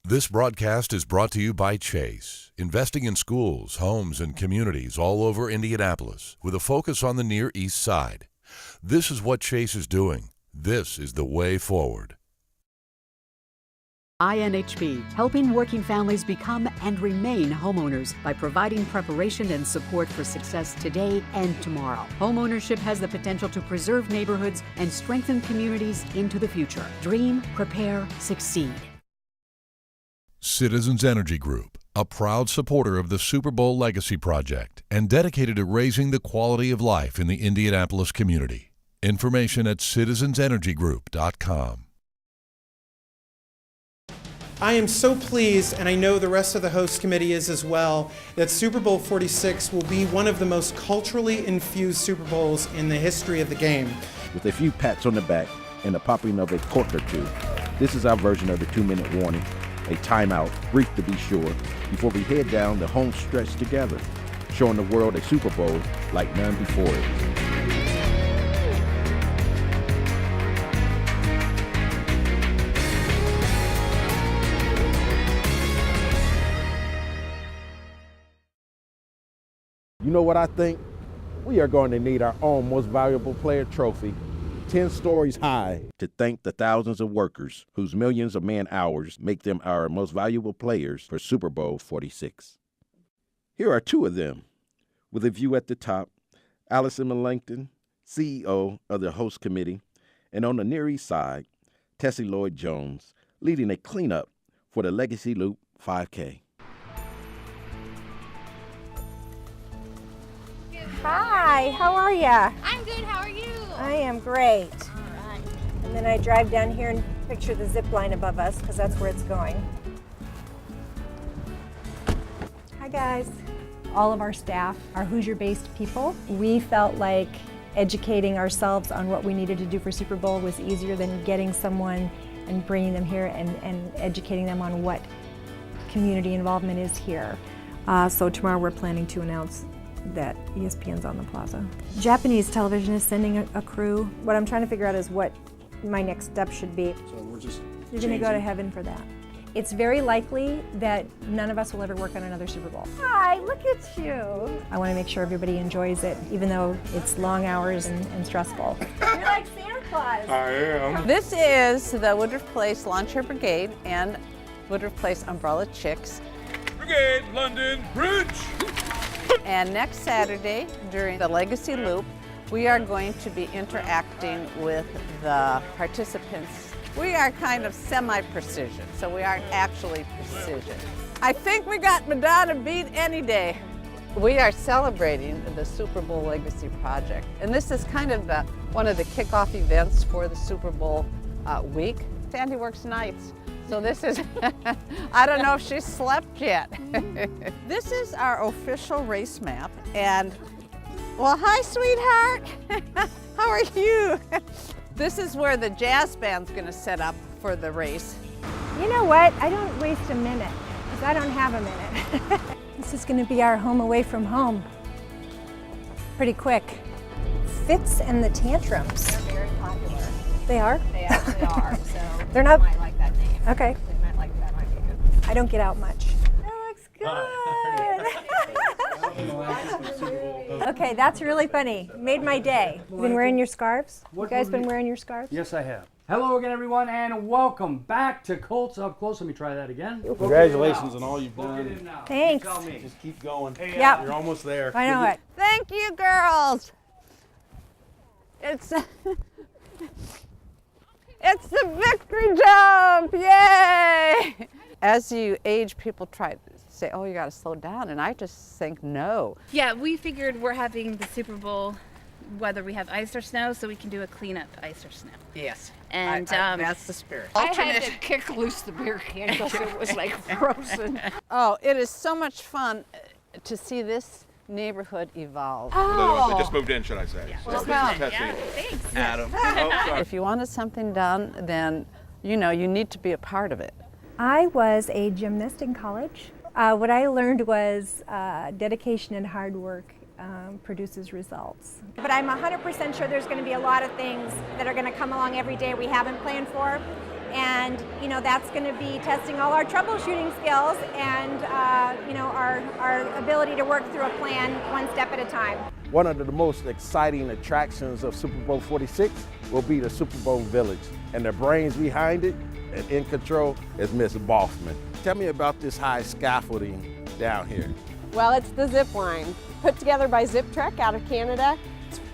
This broadcast is brought to you by Chase, investing in schools, homes, and communities all over Indianapolis with a focus on the Near East Side. This is what Chase is doing. This is the way forward. INHP, helping working families become and remain homeowners by providing preparation and support for success today and tomorrow. Homeownership has the potential to preserve neighborhoods and strengthen communities into the future. Dream, prepare, succeed. Citizens Energy Group, a proud supporter of the Super Bowl Legacy Project and dedicated to raising the quality of life in the Indianapolis community. Information at citizensenergygroup.com. I am so pleased, and I know the rest of the host committee is as well, that Super Bowl 46 will be one of the most culturally infused Super Bowls in the history of the game. With a few pats on the back and the popping of a cork or two, this is our version of the 2-minute warning, a timeout, brief to be sure, before we head down the home stretch together, showing the world a Super Bowl like none before it. You know what I think? We are going to need our own most valuable player trophy, 10 stories high, to thank the thousands of workers whose millions of man-hours make them our most valuable players for Super Bowl 46. Here are two of them. With a view at the top, Allison Millington, CEO of the host committee, and on the Near East Side, Tessie Lloyd-Jones, leading a cleanup for the Legacy Loop 5K. Hi, how are ya? I'm good, how are you? I am great. All right. And then I drive down here and picture the zip line above us because that's where it's going. Hi guys. All of our staff are Hoosier-based people. We felt like educating ourselves on what we needed to do for Super Bowl was easier than getting someone and bringing them here and educating them on what community involvement is here. So tomorrow we're planning to announce that ESPN's on the plaza. Japanese television is sending a crew. What I'm trying to figure out is what my next step should be. So we're just You're going to go to heaven for that. It's very likely that none of us will ever work on another Super Bowl. Hi, look at you. I want to make sure everybody enjoys it, even though it's long hours and stressful. You're like Santa Claus. I am. This is the Woodruff Place Lawn Chair Brigade and Woodruff Place Umbrella Chicks. Brigade, London Bridge. And next Saturday, during the Legacy Loop, we are going to be interacting with the participants. We are kind of semi-precision, so we aren't actually precision. I think we got Madonna beat any day. We are celebrating the Super Bowl Legacy Project, and this is kind of one of the kickoff events for the Super Bowl week. Sandy works nights. So this is, I don't know if she slept yet. This is our official race map, and, well, hi, sweetheart. How are you? This is where the jazz band's gonna set up for the race. You know what? I don't waste a minute, because I don't have a minute. This is gonna be our home away from home. Pretty quick. Fits and the Tantrums. They're very popular. They are? They actually are, so They're not- you might like that name. Okay. They might like that might be good. I don't get out much. That looks good. Okay, that's really funny. Made my day. You been wearing your scarves? You guys been wearing your scarves? Yes, I have. Hello again, everyone, and welcome back to Colts Up Close. Let me try that again. Congratulations on all you've Get done. in now. Thanks. Tell me. Just keep going. Yep. You're almost there. I know it. Thank you, girls. It's the victory jump, yay! As you age, people try to say, oh, you gotta slow down, and I just think no. Yeah, we figured we're having the Super Bowl whether we have ice or snow, so we can do a cleanup ice or snow. Yes, And that's the spirit. I had to kick loose the beer can because it was like frozen. Oh, it is so much fun to see this neighborhood evolve. They just moved in, should I say? Well, So well, this is Tessie, Thanks. Adam. Oh, sorry. If you wanted something done, then you need to be a part of it. I was a gymnast in college. What I learned was dedication and hard work produces results. But I'm 100% sure there's going to be a lot of things that are going to come along every day we haven't planned for. And And that's going to be testing all our troubleshooting skills and our ability to work through a plan one step at a time. One of the most exciting attractions of Super Bowl 46 will be the Super Bowl Village. And the brains behind it and in control is Miss Boffman. Tell me about this high scaffolding down here. Well, it's the zip line, put together by Zip Trek out of Canada.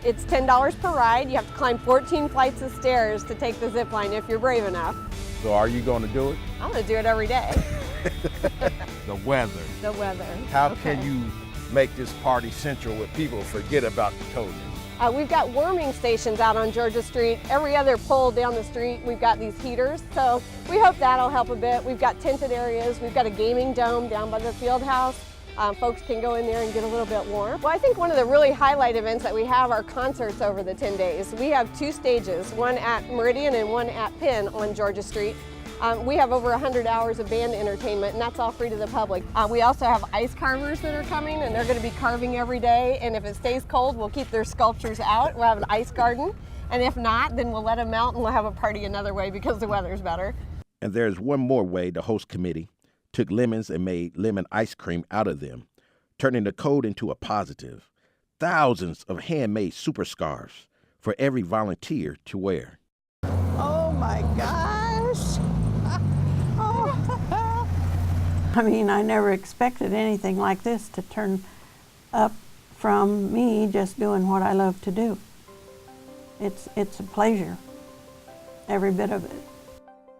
It's $10 per ride. You have to climb 14 flights of stairs to take the zip line if you're brave enough. So are you going to do it? I'm going to do it every day. The weather. The weather. How can you make this party central where people forget about the COVID? We've got warming stations out on Georgia Street. Every other pole down the street, we've got these heaters. So we hope that'll help a bit. We've got tented areas. We've got a gaming dome down by the field house. Folks can go in there and get a little bit warm. Well, I think one of the really highlight events that we have are concerts over the 10 days. We have 2 stages, one at Meridian and one at Penn on Georgia Street. We have over 100 hours of band entertainment, and that's all free to the public. We also have ice carvers that are coming, and they're going to be carving every day, and if it stays cold, we'll keep their sculptures out. We'll have an ice garden, and if not, then we'll let them melt and we'll have a party another way because the weather's better. And there's one more way the host committee took lemons and made lemon ice cream out of them, turning the cold into a positive. Thousands of handmade super scarves for every volunteer to wear. Oh my gosh. I mean, I never expected anything like this to turn up from me just doing what I love to do. It's a pleasure, every bit of it.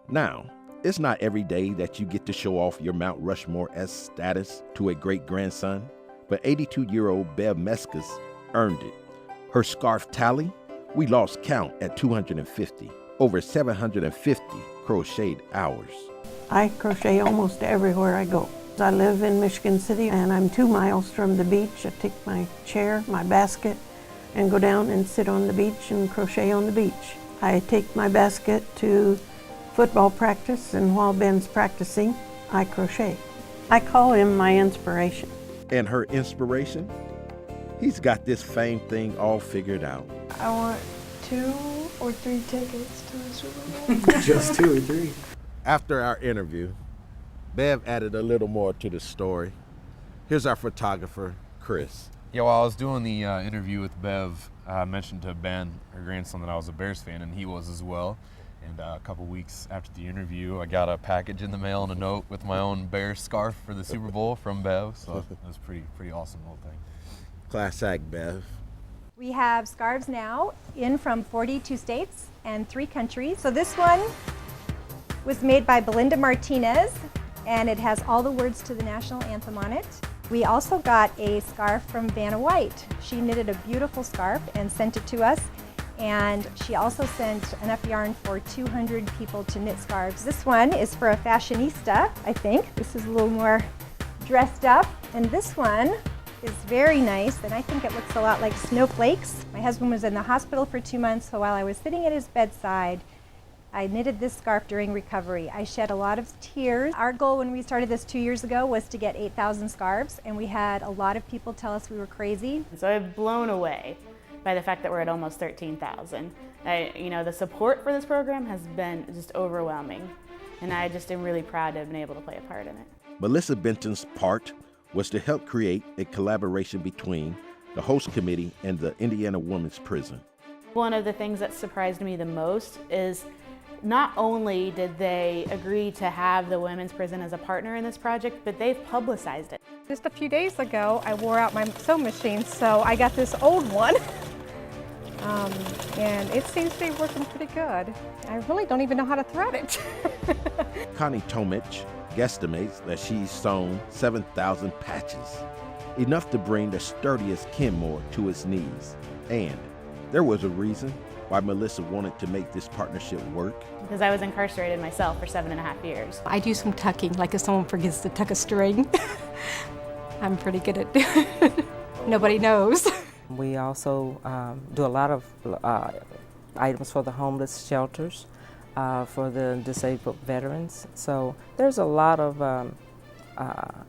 Now, it's not every day that you get to show off your Mount Rushmore-esque status to a great-grandson, but 82-year-old Bev Mescas earned it. Her scarf tally, we lost count at 250, over 750 crocheted hours. I crochet almost everywhere I go. I live in Michigan City and I'm 2 miles from the beach. I take my chair, my basket, and go down and sit on the beach and crochet on the beach. I take my basket to football practice, and while Ben's practicing, I crochet. I call him my inspiration. And her inspiration? He's got this fame thing all figured out. I want 2 or 3 tickets to the Super Bowl. Just 2 or 3. After our interview, Bev added a little more to the story. Here's our photographer, Chris. Yeah, while I was doing the interview with Bev, I mentioned to Ben, her grandson, that I was a Bears fan, and he was as well. And a couple weeks after the interview, I got a package in the mail and a note with my own Bears scarf for the Super Bowl from Bev. So it was pretty awesome little thing. Class act, Bev. We have scarves now in from 42 states and 3 countries. So this one was made by Belinda Martinez, and it has all the words to the national anthem on it. We also got a scarf from Vanna White. She knitted a beautiful scarf and sent it to us. And she also sent enough yarn for 200 people to knit scarves. This one is for a fashionista, I think. This is a little more dressed up. And this one is very nice, and I think it looks a lot like snowflakes. My husband was in the hospital for 2 months, so while I was sitting at his bedside, I knitted this scarf during recovery. I shed a lot of tears. Our goal when we started this 2 years ago was to get 8,000 scarves, and we had a lot of people tell us we were crazy. So I'm blown away by the fact that we're at almost 13,000. The support for this program has been just overwhelming, and I just am really proud to have been able to play a part in it. Melissa Benton's part was to help create a collaboration between the host committee and the Indiana Women's Prison. One of the things that surprised me the most is not only did they agree to have the women's prison as a partner in this project, but they've publicized it. Just a few days ago, I wore out my sewing machine, so I got this old one. And it seems to be working pretty good. I really don't even know how to thread it. Connie Tomich guesstimates that she's sewn 7,000 patches, enough to bring the sturdiest Kenmore to its knees. And there was a reason why Melissa wanted to make this partnership work. Because I was incarcerated myself for 7.5 years. I do some tucking, like if someone forgets to tuck a string. I'm pretty good at it. Nobody knows. We also do a lot of items for the homeless shelters, for the disabled veterans. So there's a lot of,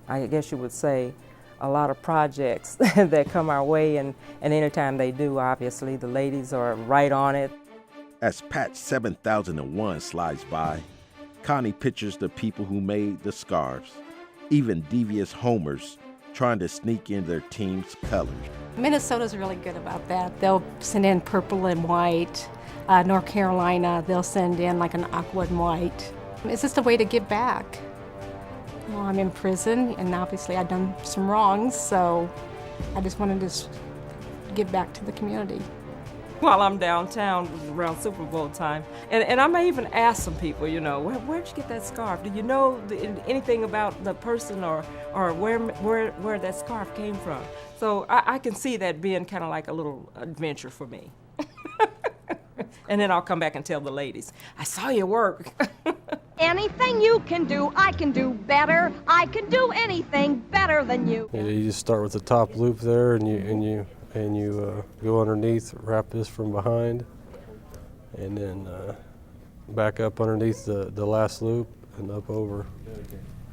I guess you would say, a lot of projects that come our way, and anytime they do, obviously, the ladies are right on it. As patch 7001 slides by, Connie pictures the people who made the scarves, even devious homers trying to sneak in their team's colors. Minnesota's really good about that. They'll send in purple and white. North Carolina, they'll send in like an aqua and white. It's just a way to give back. Well, I'm in prison, and obviously I've done some wrongs, so I just wanted to give back to the community. While I'm downtown around Super Bowl time, and I may even ask some people, you know, where'd you get that scarf? Do you know anything about the person or where that scarf came from? So I can see that being kind of like a little adventure for me. And then I'll come back and tell the ladies, I saw your work. Anything you can do, I can do better. I can do anything better than you. Yeah, you just start with the top loop there, and you go underneath, wrap this from behind, and then back up underneath the last loop and up over.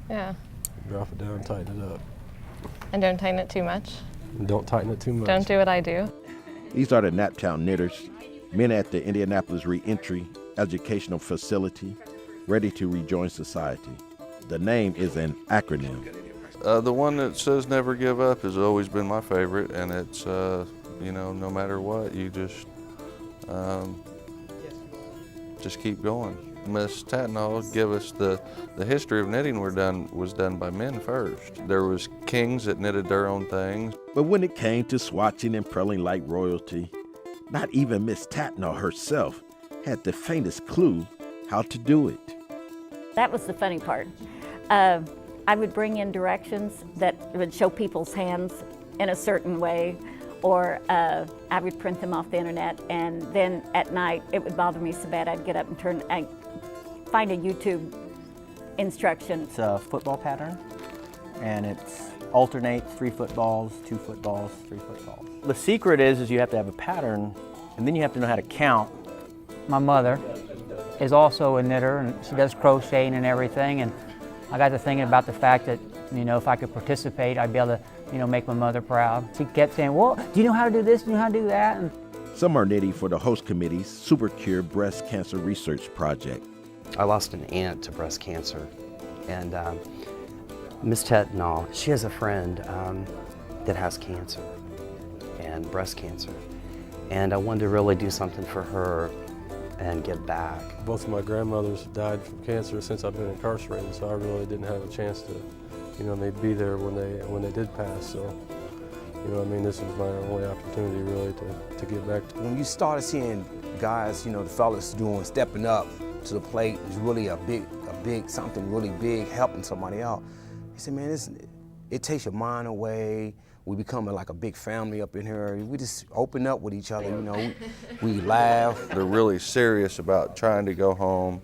Yeah. Drop it down, tighten it up. And don't tighten it too much. And don't tighten it too much. Don't do what I do. These are the Naptown Knitters, men at the Indianapolis Reentry Educational Facility, ready to rejoin society. The name is an acronym. The one that says never give up has always been my favorite, and it's, you know, no matter what, you just keep going. Miss Tatnall gave us the history of knitting was done by men first. There was kings that knitted their own things. But when it came to swatching and prelling like royalty, not even Miss Tatnall herself had the faintest clue how to do it. That was the funny part. I would bring in directions that would show people's hands in a certain way, or I would print them off the internet, and then at night it would bother me so bad I'd get up and find a YouTube instruction. It's a football pattern, and it alternates 3 footballs, 2 footballs, 3 footballs. The secret is you have to have a pattern, and then you have to know how to count. My mother is also a knitter, and she does crocheting and everything, and I got to thinking about the fact that, you know, if I could participate, I'd be able to, you know, make my mother proud. She kept saying, well, do you know how to do this? Do you know how to do that? And some are knitting for the host committee's Super Cure Breast Cancer Research Project. I lost an aunt to breast cancer, and Miss Tatnall, she has a friend that has cancer, and breast cancer, and I wanted to really do something for her and give back. Both of my grandmothers died from cancer since I've been incarcerated, so I really didn't have a chance to, you know, maybe be there when they did pass. So, you know, I mean, this was my only opportunity really to give back. When you started seeing guys, you know, the fellas stepping up to the plate, is really a big something really big, helping somebody out. He said, man, it takes your mind away. We become like a big family up in here. We just open up with each other, you know. We laugh. They're really serious about trying to go home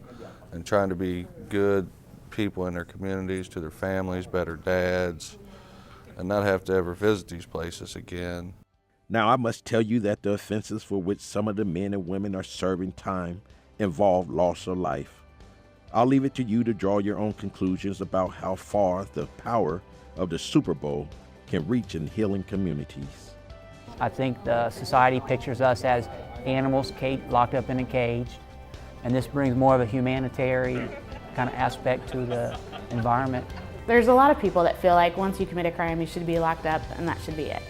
and trying to be good people in their communities, to their families, better dads, and not have to ever visit these places again. Now, I must tell you that the offenses for which some of the men and women are serving time involve loss of life. I'll leave it to you to draw your own conclusions about how far the power of the Super Bowl can reach in healing communities. I think the society pictures us as animals locked up in a cage, and this brings more of a humanitarian kind of aspect to the environment. There's a lot of people that feel like once you commit a crime, you should be locked up and that should be it.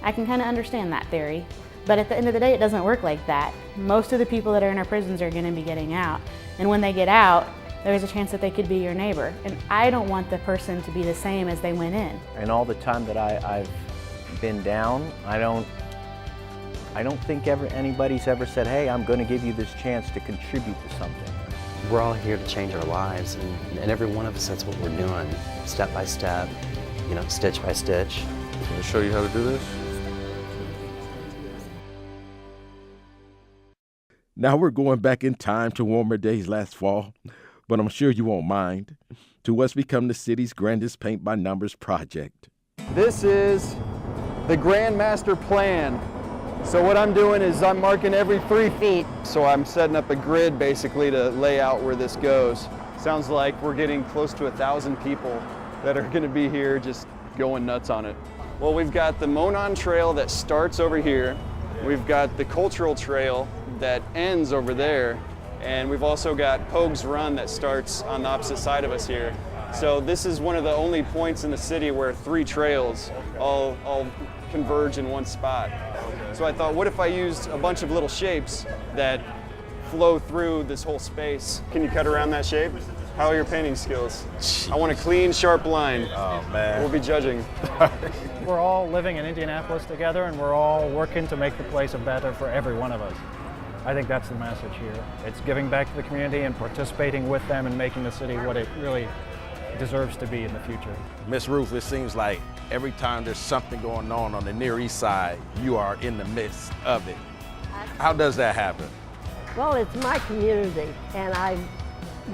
I can kind of understand that theory, but at the end of the day, it doesn't work like that. Most of the people that are in our prisons are going to be getting out, and when they get out, there's a chance that they could be your neighbor. And I don't want the person to be the same as they went in. And all the time that I've been down, I don't think anybody's ever said, hey, I'm going to give you this chance to contribute to something. We're all here to change our lives, and every one of us, that's what we're doing, step by step, you know, stitch by stitch. Can I show you how to do this? Now we're going back in time to warmer days last fall, but I'm sure you won't mind, to what's become the city's grandest paint-by-numbers project. This is the Grand Master Plan. So what I'm doing is I'm marking every 3 feet. So I'm setting up a grid basically to lay out where this goes. Sounds like we're getting close to 1,000 people that are gonna be here just going nuts on it. Well, we've got the Monon Trail that starts over here. We've got the Cultural Trail that ends over there. And we've also got Pogue's Run that starts on the opposite side of us here. So this is one of the only points in the city where 3 trails all converge in one spot. So I thought, what if I used a bunch of little shapes that flow through this whole space? Can you cut around that shape? How are your painting skills? I want a clean, sharp line. Oh, man. We'll be judging. We're all living in Indianapolis together, and we're all working to make the place better for every one of us. I think that's the message here. It's giving back to the community and participating with them and making the city what it really deserves to be in the future. Miss Ruth, it seems like every time there's something going on the Near East Side, you are in the midst of it. How does that happen? Well, it's my community, and I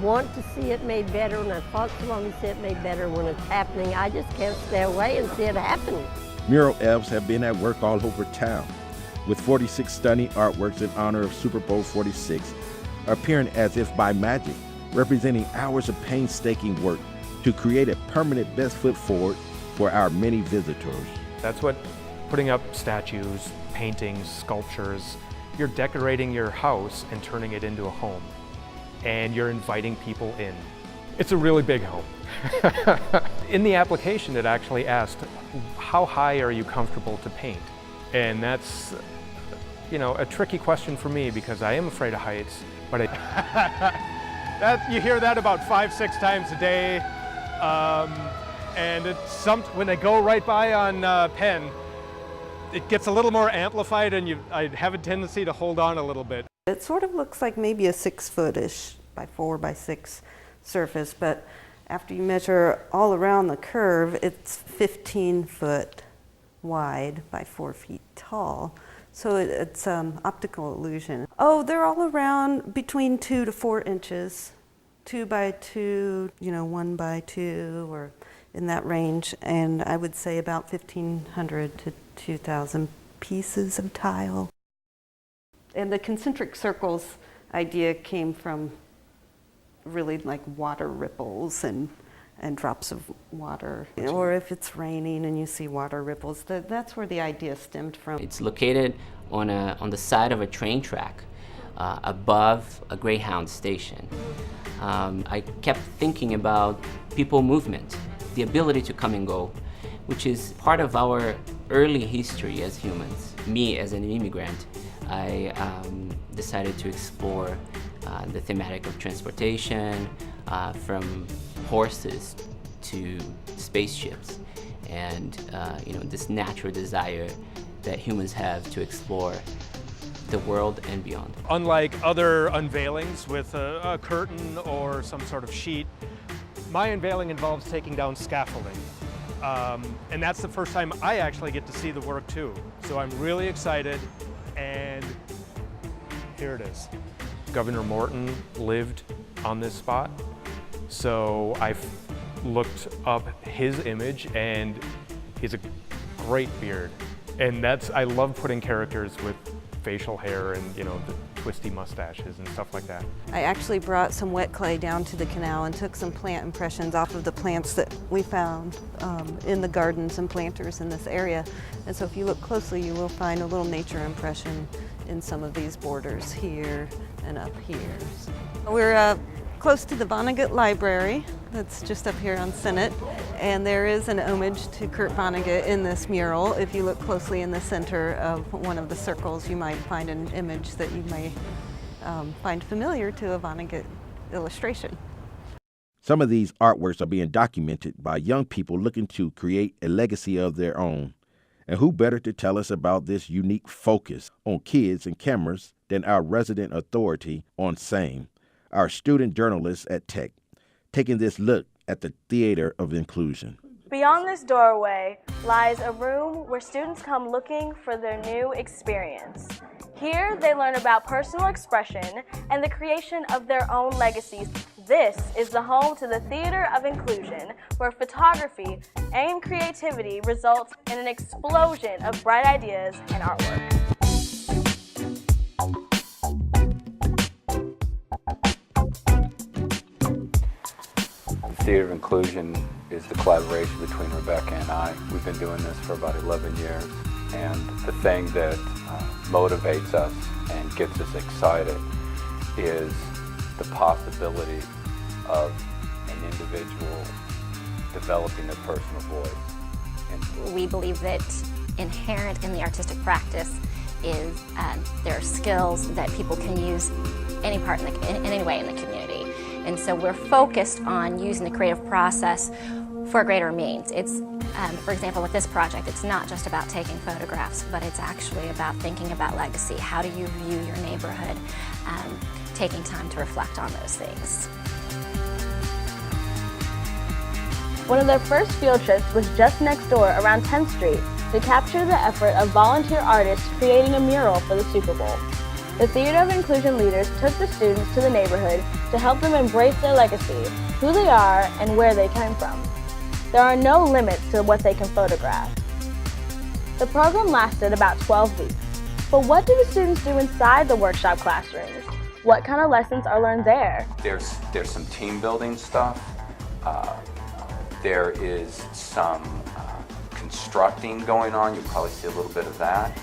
want to see it made better, and I fought so long to see it made better when it's happening. I just can't stay away and see it happen. Mural elves have been at work all over town, with 46 stunning artworks in honor of Super Bowl 46, appearing as if by magic, representing hours of painstaking work to create a permanent best foot forward for our many visitors. That's what putting up statues, paintings, sculptures, you're decorating your house and turning it into a home. And you're inviting people in. It's a really big home. In the application, it actually asked, how high are you comfortable to paint? And that's, a tricky question for me because I am afraid of heights, but You hear that about 5-6 times a day. And when they go right by on pen, it gets a little more amplified, and I have a tendency to hold on a little bit. It sort of looks like maybe a 6-foot-ish by 4 by 6 surface, but after you measure all around the curve, it's 15 foot wide by 4 feet tall. So it's optical illusion. Oh, they're all around between 2 to 4 inches, 2 by 2, 1 by 2, or in that range. And I would say about 1,500 to 2,000 pieces of tile. And the concentric circles idea came from really like water ripples and drops of water. Or if it's raining and you see water ripples, that's where the idea stemmed from. It's located on the side of a train track above a Greyhound station. I kept thinking about people movement, the ability to come and go, which is part of our early history as humans. Me as an immigrant, I decided to explore the thematic of transportation, from horses to spaceships, and this natural desire that humans have to explore the world and beyond. Unlike other unveilings with a curtain or some sort of sheet, my unveiling involves taking down scaffolding. And that's the first time I actually get to see the work too. So I'm really excited, and here it is. Governor Morton lived on this spot, so I looked up his image, and he's a great beard. And I love putting characters with facial hair and the twisty mustaches and stuff like that. I actually brought some wet clay down to the canal and took some plant impressions off of the plants that we found in the gardens and planters in this area. And so if you look closely, you will find a little nature impression in some of these borders here and up here. We're close to the Vonnegut Library that's just up here on Senate, and there is an homage to Kurt Vonnegut in this mural. If you look closely in the center of one of the circles, you might find an image that you may find familiar to a Vonnegut illustration. Some of these artworks are being documented by young people looking to create a legacy of their own. And who better to tell us about this unique focus on kids and cameras than our resident authority on same, our student journalist at Tech, taking this look at the theater of inclusion. Beyond this doorway lies a room where students come looking for their new experience. Here they learn about personal expression and the creation of their own legacies. This is the home to the Theater of Inclusion, where photography and creativity results in an explosion of bright ideas and artwork. The Theater of Inclusion is the collaboration between Rebecca and I. We've been doing this for about 11 years, and the thing that motivates us and gets us excited is the possibility of an individual developing their personal voice. We believe that inherent in the artistic practice is there are skills that people can use any part in any way in the community. And so we're focused on using the creative process for greater means. It's, for example, with this project, it's not just about taking photographs, but it's actually about thinking about legacy. How do you view your neighborhood? Taking time to reflect on those things. One of their first field trips was just next door around 10th Street to capture the effort of volunteer artists creating a mural for the Super Bowl. The Theater of Inclusion leaders took the students to the neighborhood to help them embrace their legacy, who they are, and where they came from. There are no limits to what they can photograph. The program lasted about 12 weeks. But what do the students do inside the workshop classrooms? What kind of lessons are learned there? There's some team building stuff. There is some constructing going on. You'll probably see a little bit of that.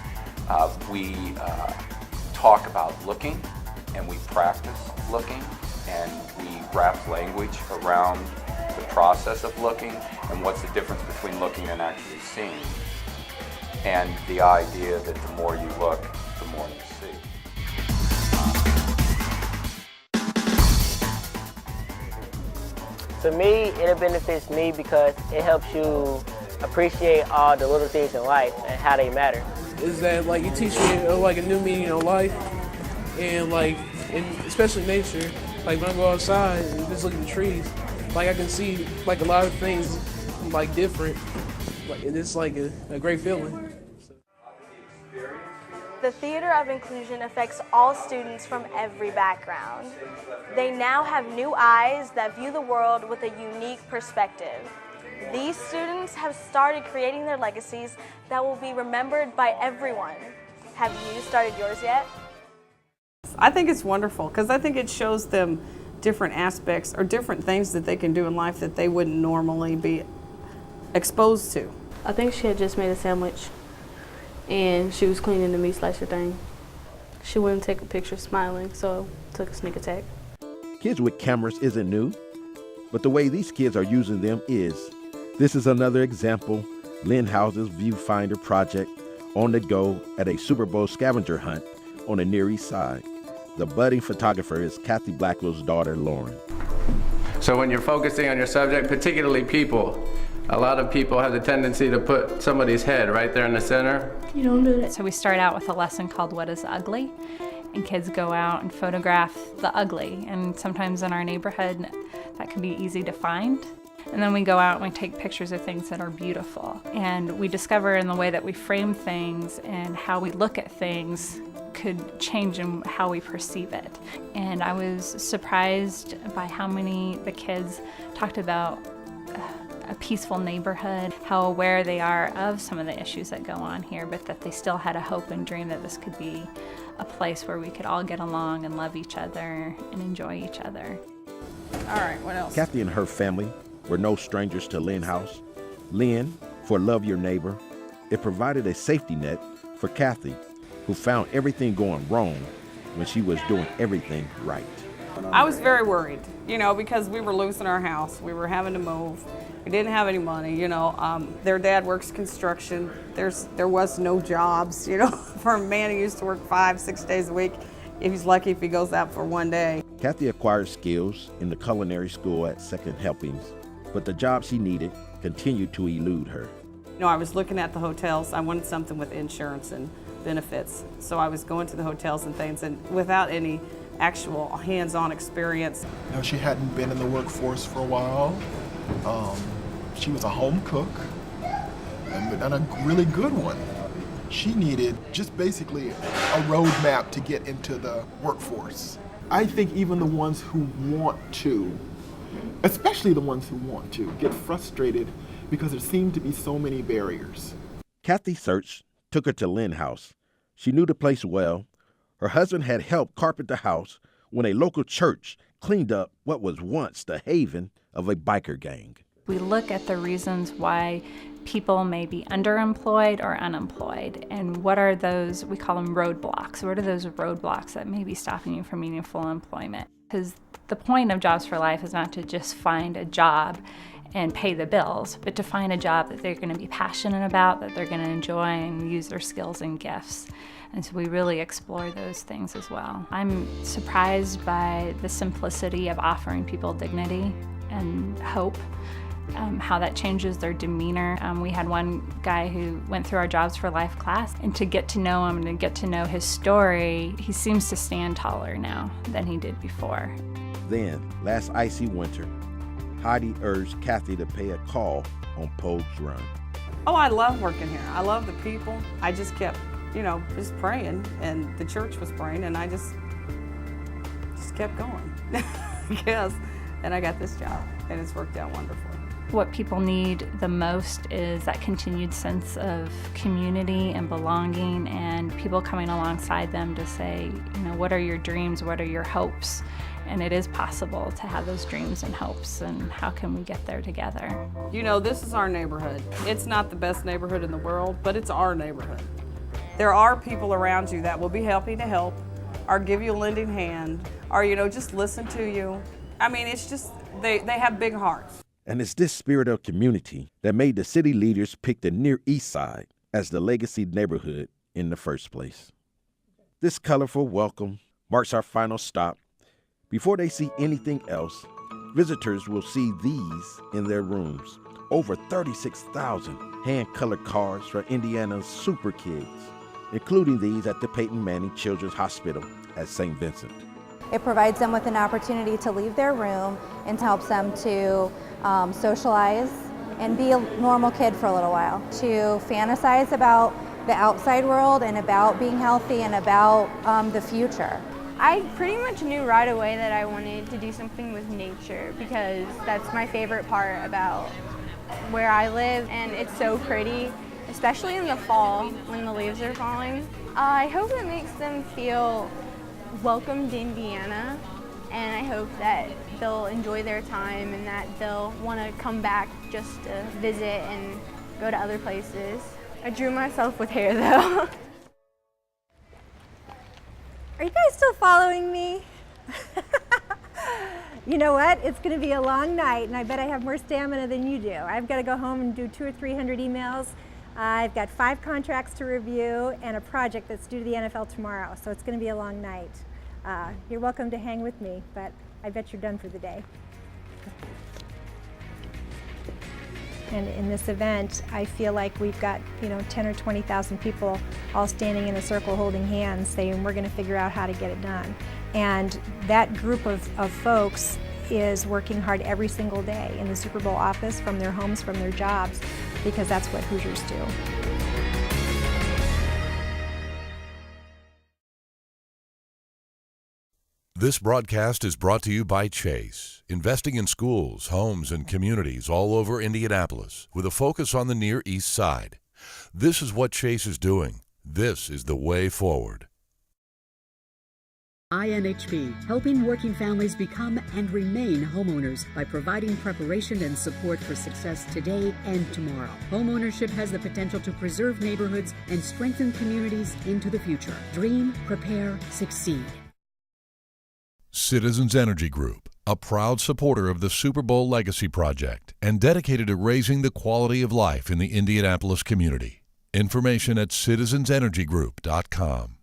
We talk about looking, and we practice looking, and we wrap language around the process of looking and what's the difference between looking and actually seeing. And the idea that the more you look, the more you see. To me, it benefits me because it helps you appreciate all the little things in life and how they matter. Is that like it teaches me like a new meaning of life, and like especially nature. Like when I go outside and just look at the trees, like I can see like a lot of things like different, and it's like a great feeling. The Theater of Inclusion affects all students from every background. They now have new eyes that view the world with a unique perspective. These students have started creating their legacies that will be remembered by everyone. Have you started yours yet? I think it's wonderful because I think it shows them different aspects or different things that they can do in life that they wouldn't normally be exposed to. I think she had just made a sandwich and she was cleaning the meat slicer thing. She wouldn't take a picture smiling, so took a sneak attack. Kids with cameras isn't new, but the way these kids are using them is. This is another example, Lynn House's Viewfinder project on the go at a Super Bowl scavenger hunt on the Near East Side. The budding photographer is Kathy Blackwell's daughter, Lauren. So when you're focusing on your subject, particularly people, a lot of people have the tendency to put somebody's head right there in the center. You don't do that. So we start out with a lesson called What is Ugly? And kids go out and photograph the ugly. And sometimes in our neighborhood, that can be easy to find. And then we go out and we take pictures of things that are beautiful. And we discover in the way that we frame things and how we look at things could change in how we perceive it. And I was surprised by how many the kids talked about a peaceful neighborhood, how aware they are of some of the issues that go on here, but that they still had a hope and dream that this could be a place where we could all get along and love each other and enjoy each other. All right, what else? Kathy and her family were no strangers to Lynn House. Lynn, for Love Your Neighbor, it provided a safety net for Kathy, who found everything going wrong when she was doing everything right. I was very worried, because we were losing our house. We were having to move. We didn't have any money, Their dad works construction. There was no jobs, for a man who used to work 5-6 days a week. He's lucky if he goes out for one day. Kathy acquired skills in the culinary school at Second Helpings, but the job she needed continued to elude her. I was looking at the hotels. I wanted something with insurance and benefits. So I was going to the hotels and things, and without any actual hands-on experience. She hadn't been in the workforce for a while. She was a home cook, and a really good one. She needed just basically a roadmap to get into the workforce. I think even the ones who want to, especially the ones who want to, get frustrated because there seem to be so many barriers. Kathy's search took her to Lynn House. She knew the place well. Her husband had helped carpet the house when a local church cleaned up what was once the haven of a biker gang. We look at the reasons why people may be underemployed or unemployed, and what are those, we call them roadblocks. What are those roadblocks that may be stopping you from meaningful employment? Because the point of Jobs for Life is not to just find a job and pay the bills, but to find a job that they're going to be passionate about, that they're going to enjoy and use their skills and gifts. And so we really explore those things as well. I'm surprised by the simplicity of offering people dignity and hope, how that changes their demeanor. We had one guy who went through our Jobs for Life class, and to get to know him and to get to know his story, he seems to stand taller now than he did before. Then, last icy winter, Heidi urged Kathy to pay a call on Pogue's Run. Oh, I love working here. I love the people. I just kept, just praying, and the church was praying, and I just kept going, I guess. And I got this job, and it's worked out wonderfully. What people need the most is that continued sense of community and belonging, and people coming alongside them to say, what are your dreams, what are your hopes? And it is possible to have those dreams and hopes, and how can we get there together? This is our neighborhood. It's not the best neighborhood in the world, but it's our neighborhood. There are people around you that will be happy to help, or give you a lending hand, or just listen to you. I mean, it's just, they have big hearts. And it's this spirit of community that made the city leaders pick the Near East Side as the legacy neighborhood in the first place. This colorful welcome marks our final stop. Before they see anything else, visitors will see these in their rooms. Over 36,000 hand-colored cards for Indiana's super kids, including these at the Peyton Manning Children's Hospital at St. Vincent. It provides them with an opportunity to leave their room and helps them to socialize and be a normal kid for a little while, to fantasize about the outside world and about being healthy and about the future. I pretty much knew right away that I wanted to do something with nature because that's my favorite part about where I live, and it's so pretty, especially in the fall when the leaves are falling. I hope it makes them feel welcome to Indiana, and I hope that they'll enjoy their time and that they'll want to come back just to visit and go to other places. I drew myself with hair though. Are you guys still following me? You know what? It's going to be a long night, and I bet I have more stamina than you do. I've got to go home and do 200 or 300 emails. I've got 5 contracts to review and a project that's due to the NFL tomorrow, so it's going to be a long night. You're welcome to hang with me, but I bet you're done for the day. And in this event, I feel like we've got 10 or 20,000 people all standing in a circle holding hands saying we're going to figure out how to get it done. And that group of folks is working hard every single day in the Super Bowl office, from their homes, from their jobs, because that's what Hoosiers do. This broadcast is brought to you by Chase, investing in schools, homes, and communities all over Indianapolis with a focus on the Near East Side. This is what Chase is doing. This is the way forward. INHP, helping working families become and remain homeowners by providing preparation and support for success today and tomorrow. Homeownership has the potential to preserve neighborhoods and strengthen communities into the future. Dream, prepare, succeed. Citizens Energy Group, a proud supporter of the Super Bowl Legacy Project and dedicated to raising the quality of life in the Indianapolis community. Information at citizensenergygroup.com.